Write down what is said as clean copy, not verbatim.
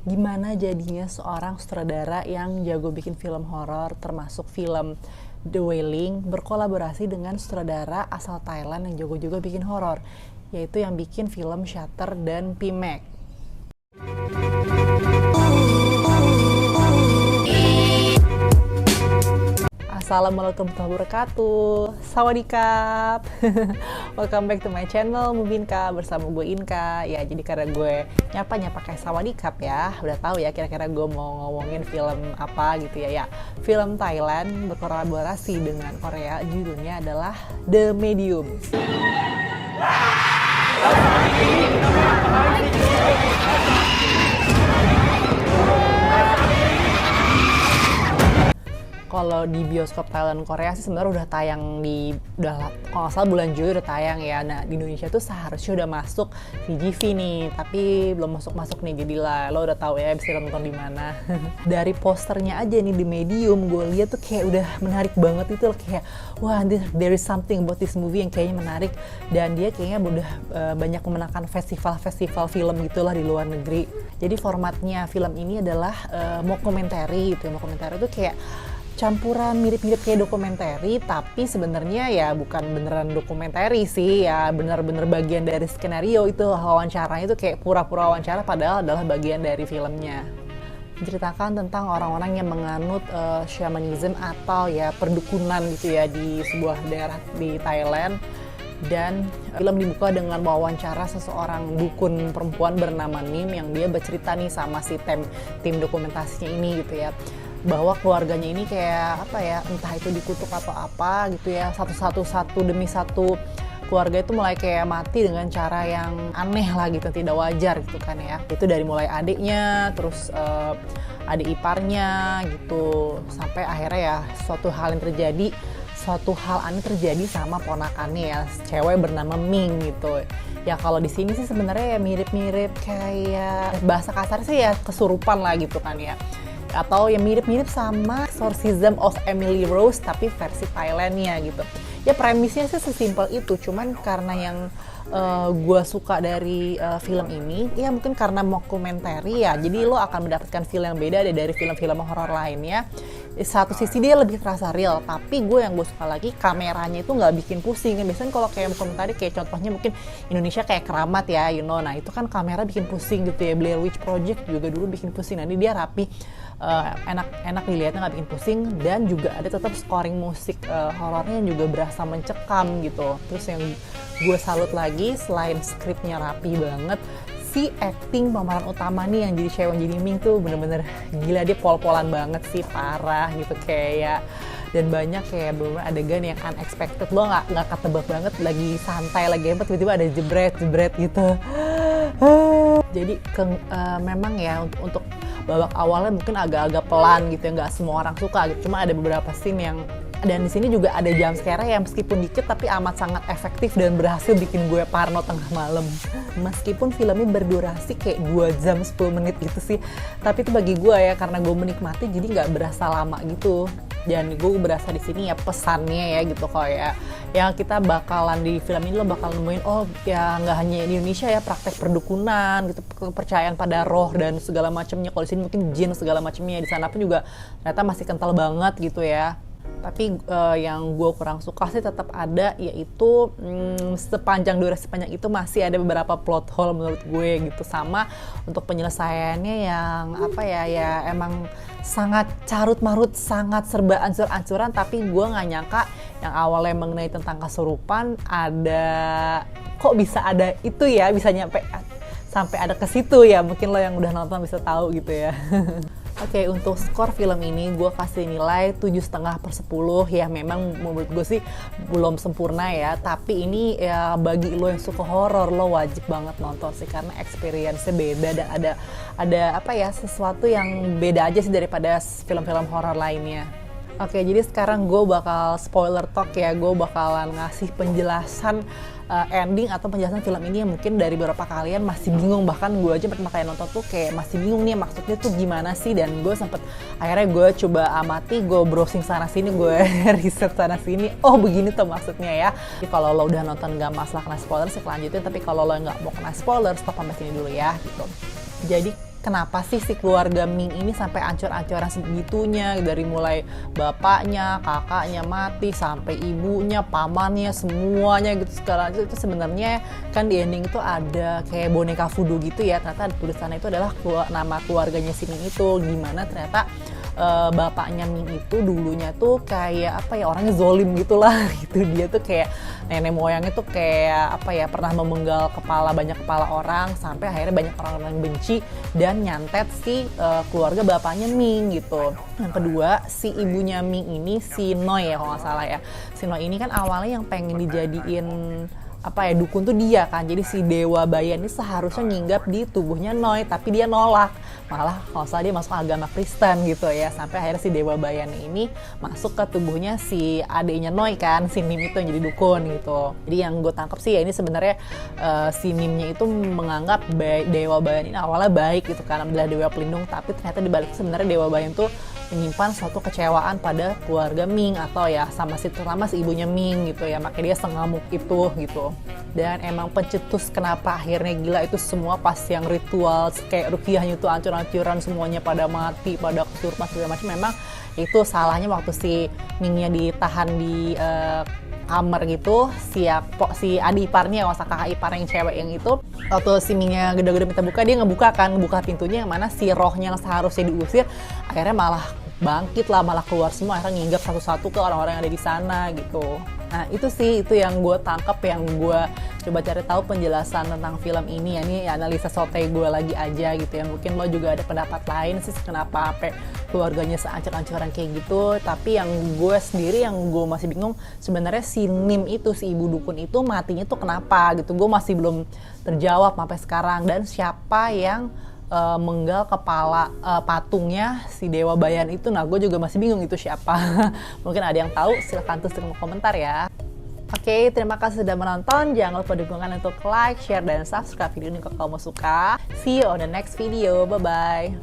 gimana jadinya seorang sutradara yang jago bikin film horor, termasuk film The Wailing, berkolaborasi dengan sutradara asal Thailand yang jago juga bikin horor, yaitu yang bikin film Shutter dan P-Mac. Assalamualaikum warahmatullahi wabarakatuh. Sawadikap. Welcome back to my channel Mubinka bersama gue Inka. Ya, jadi karena gue nyapanya pakai sawadikap ya, udah tahu ya kira-kira gue mau ngomongin film apa gitu ya. Ya, film Thailand berkolaborasi dengan Korea, judulnya adalah The Medium. Kalau di bioskop Thailand Korea sih sebenarnya udah tayang kalau nggak salah bulan Juli udah tayang ya. Nah di Indonesia tuh seharusnya udah masuk VGV nih, tapi belum masuk nih, jadilah lo udah tahu ya bisa nonton di mana. Dari posternya aja nih The Medium gue lihat tuh kayak udah menarik banget itu, kayak wah there is something about this movie yang kayaknya menarik, dan dia kayaknya udah banyak memenangkan festival film gitulah di luar negeri. Jadi formatnya film ini adalah mockumentary gitu. Mockumentary itu kayak campuran mirip-mirip kayak dokumenter, tapi sebenarnya ya bukan beneran dokumenter sih, ya bener-bener bagian dari skenario. Itu wawancaranya itu kayak pura-pura wawancara padahal adalah bagian dari filmnya. Menceritakan tentang orang-orang yang menganut shamanism atau ya perdukunan gitu ya di sebuah daerah di Thailand. Dan film dibuka dengan wawancara seseorang dukun perempuan bernama Nim yang dia bercerita nih sama si tim dokumentasinya ini gitu ya, bahwa keluarganya ini kayak apa ya, entah itu dikutuk atau apa gitu ya, satu demi satu keluarga itu mulai kayak mati dengan cara yang aneh lah gitu, tidak wajar gitu kan ya. Itu dari mulai adiknya, terus adik iparnya gitu, sampai akhirnya ya suatu hal aneh terjadi sama ponakannya ya, cewek bernama Ming gitu. Ya kalau di sini sih sebenarnya ya mirip-mirip kayak bahasa kasar sih ya kesurupan lah gitu kan ya. Atau yang mirip-mirip sama Exorcism of Emily Rose tapi versi Thailandnya gitu. Ya premisnya sih sesimpel itu, cuman karena yang gue suka dari film ini ya mungkin karena mockumentary ya, jadi lo akan mendapatkan feel yang beda dari film-film horor lainnya. Satu sisi dia lebih terasa real, tapi yang gue suka lagi kameranya itu nggak bikin pusing. Biasanya kalau kayak mockumentary kayak contohnya mungkin Indonesia kayak Keramat ya, nah itu kan kamera bikin pusing gitu ya. Blair Witch Project juga dulu bikin pusing, nanti dia rapi, enak dilihatnya, nggak bikin pusing, dan juga ada tetap scoring musik horornya yang juga berasa mencekam gitu. Terus yang gue salut lagi selain skripnya rapi banget, si acting pemeran utama nih yang jadi Chaewon Min tuh bener-bener gila, dia pol-polan banget sih, parah gitu kayak. Dan banyak kayak bener adegan yang unexpected, lo nggak ketebak banget, lagi santai lagi hebat tiba-tiba ada jebret gitu. Jadi memang ya untuk babak awalnya mungkin agak-agak pelan gitu ya, nggak semua orang suka gitu. Cuma ada beberapa scene yang, dan di sini juga ada jump scare yang meskipun dikit tapi amat sangat efektif dan berhasil bikin gue parno tengah malam. Meskipun filmnya berdurasi kayak 2 jam 10 menit gitu sih, tapi itu bagi gue ya karena gue menikmati jadi nggak berasa lama gitu. Dan gue berasa di sini ya pesannya ya gitu, kayak yang kita bakalan di film ini lo bakal nemuin oh ya nggak hanya di Indonesia ya praktek perdukunan gitu, kepercayaan pada roh dan segala macamnya. Kalau di sini mungkin jin segala macamnya, di sana pun juga ternyata masih kental banget gitu ya. Tapi yang gue kurang suka sih tetap ada, yaitu sepanjang durasi sepanjang itu masih ada beberapa plot hole menurut gue gitu. Sama untuk penyelesaiannya yang apa ya emang sangat carut marut, sangat serba ancur-ancuran. Tapi gue nggak nyangka yang awalnya mengenai tentang kesurupan kok bisa ada itu ya, bisa sampai ada ke situ ya. Mungkin lo yang udah nonton bisa tahu gitu ya. Oke, untuk skor film ini gue kasih nilai 7,5/10 ya. Memang menurut gue sih belum sempurna ya, tapi ini ya bagi lo yang suka horor lo wajib banget nonton sih, karena experience-nya beda dan ada apa ya, sesuatu yang beda aja sih daripada film-film horor lainnya. Oke, jadi sekarang gue bakal spoiler talk ya. Gue bakalan ngasih penjelasan ending atau penjelasan film ini yang mungkin dari beberapa kalian masih bingung. Bahkan gue aja pertama kali nonton tuh kayak masih bingung nih maksudnya tuh gimana sih. Dan gue akhirnya gue coba amati, gue browsing sana sini, gue riset sana sini. Oh begini tuh maksudnya ya. Jadi kalau lo udah nonton gak masalah kena spoiler sih lanjutin, tapi kalau lo nggak mau kena spoiler stop sampai sini dulu ya gitu. Jadi kenapa sih si keluarga Ming ini sampai ancur-ancuran segitunya, dari mulai bapaknya, kakaknya mati, sampai ibunya, pamannya, semuanya gitu segala itu sebenarnya kan di ending itu ada kayak boneka voodoo gitu ya, ternyata tulisannya itu adalah nama keluarganya si Ming itu, gimana ternyata bapaknya Ming itu dulunya tuh kayak apa ya, orangnya zolim gitulah gitu. Dia tuh kayak nenek moyangnya tuh kayak apa ya, pernah memenggal banyak kepala orang sampai akhirnya banyak orang-orang yang benci dan nyantet si keluarga bapaknya Ming gitu. Yang kedua, si ibunya Ming ini si Noi ya kalau nggak salah ya. Si Noi ini kan awalnya yang pengen dijadiin apa ya, dukun tuh dia kan, jadi si Dewa Bayan ini seharusnya nyinggap di tubuhnya Noi, tapi dia nolak, malah kalau salah dia masuk agama Kristen gitu ya, sampai akhirnya si Dewa Bayan ini masuk ke tubuhnya si adiknya Noi kan, si Mim itu yang jadi dukun gitu. Jadi yang gue tangkap sih ya ini sebenarnya si Mimnya itu menganggap Dewa Bayan ini awalnya baik gitu kan, adalah dewa pelindung, tapi ternyata dibalik sebenarnya Dewa Bayan tuh menyimpan suatu kecewaan pada keluarga Ming atau ya terutama si ibunya Ming gitu ya, makanya dia sengamuk itu gitu. Dan emang pencetus kenapa akhirnya gila itu semua pas yang ritual kayak rukiahnya itu ancur-ancuran semuanya pada mati, pada kesurupan segala macam, memang itu salahnya waktu si Mingnya ditahan di kamar gitu, si adik iparnya, kakak ipar yang cewek yang itu, waktu si Mingnya gede-gede minta buka, dia ngebuka pintunya, yang mana si rohnya yang seharusnya diusir akhirnya malah bangkit lah, malah keluar semua, akhirnya nginggap satu-satu ke orang-orang yang ada di sana gitu. Nah itu yang gue tangkap, yang gue coba cari tahu penjelasan tentang film ini ya, ini analisa sotoy gue lagi aja gitu ya, mungkin lo juga ada pendapat lain sih kenapa sampai keluarganya seancur-ancuran kayak gitu. Tapi yang gue sendiri yang gue masih bingung sebenarnya si Nim itu, si ibu dukun itu matinya tuh kenapa gitu, gue masih belum terjawab sampai sekarang. Dan siapa yang menggal kepala patungnya si Dewa Bayan itu, nah gue juga masih bingung itu siapa. Mungkin ada yang tahu, silahkan tulis di komentar ya. Oke, terima kasih sudah menonton. Jangan lupa dukungan untuk like, share, dan subscribe video ini kalau kamu suka. See you on the next video. Bye-bye.